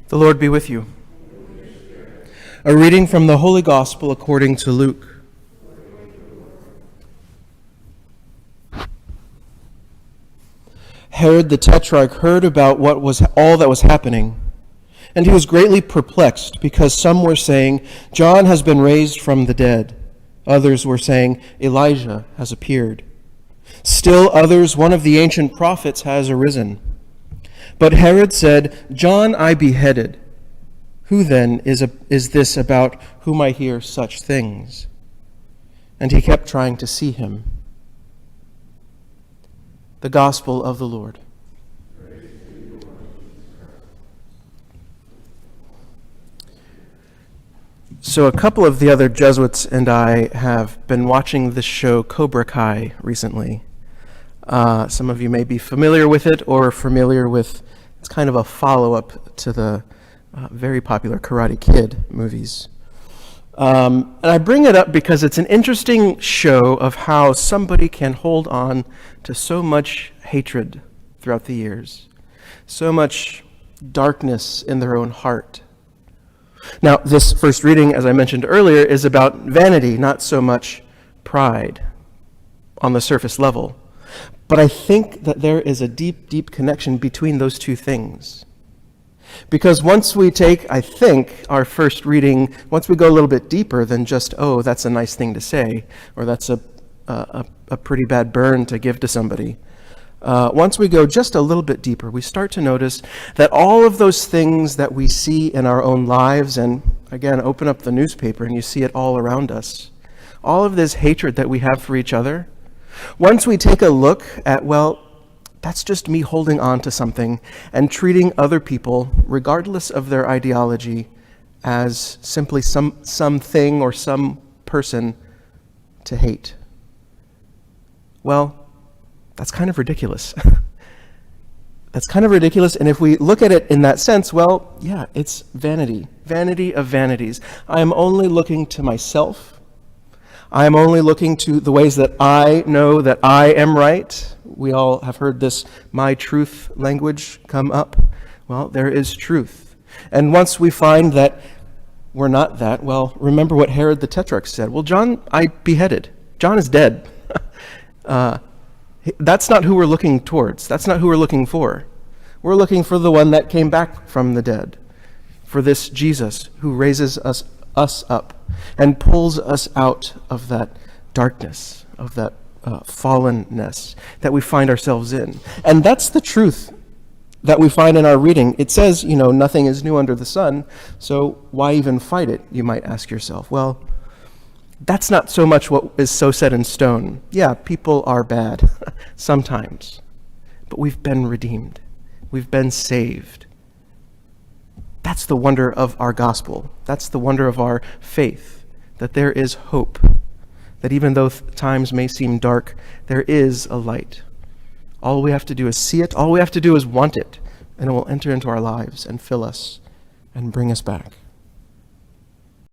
The Lord be with you. A reading from the Holy Gospel according to Luke. Herod the Tetrarch heard about all that was happening, and he was greatly perplexed, because some were saying, "John has been raised from the dead." Others were saying, "Elijah has appeared." Still others, "One of the ancient prophets has arisen." But Herod said, "John I beheaded. Who then is this about whom I hear such things?" And he kept trying to see him. The Gospel of the Lord. So a couple of the other Jesuits and I have been watching this show Cobra Kai recently. Some of you may be familiar with it or familiar with, it's kind of a follow-up to the very popular Karate Kid movies. And I bring it up because it's an interesting show of how somebody can hold on to so much hatred throughout the years, so much darkness in their own heart. Now, this first reading, as I mentioned earlier, is about vanity, not so much pride on the surface level. But I think that there is a deep, deep connection between those two things. Because once we take, I think, our first reading, once we go a little bit deeper than just, oh, that's a nice thing to say, or that's a pretty bad burn to give to somebody, once we go just a little bit deeper, we start to notice that all of those things that we see in our own lives, and again, open up the newspaper and you see it all around us, all of this hatred that we have for each other, once we take a look at, well, that's just me holding on to something and treating other people, regardless of their ideology, as simply something or some person to hate. Well, that's kind of ridiculous. That's kind of ridiculous, and if we look at it in that sense, well, yeah, it's vanity. Vanity of vanities. I am only looking to myself. I am only looking to the ways that I know that I am right. We all have heard this my truth language come up. Well, there is truth. And once we find that we're not that, well, remember what Herod the Tetrarch said. Well, John, I beheaded. John is dead. That's not who we're looking towards. That's not who we're looking for. We're looking for the one that came back from the dead, for this Jesus who raises us up and pulls us out of that darkness, of that fallenness that we find ourselves in. And that's the truth that we find in our reading. It says, nothing is new under the sun, so why even fight it, you might ask yourself. Well, that's not so much what is so set in stone. Yeah, people are bad sometimes, but we've been redeemed. We've been saved. That's the wonder of our gospel. That's the wonder of our faith, that there is hope, that even though times may seem dark, there is a light. All we have to do is see it. All we have to do is want it, and it will enter into our lives and fill us and bring us back.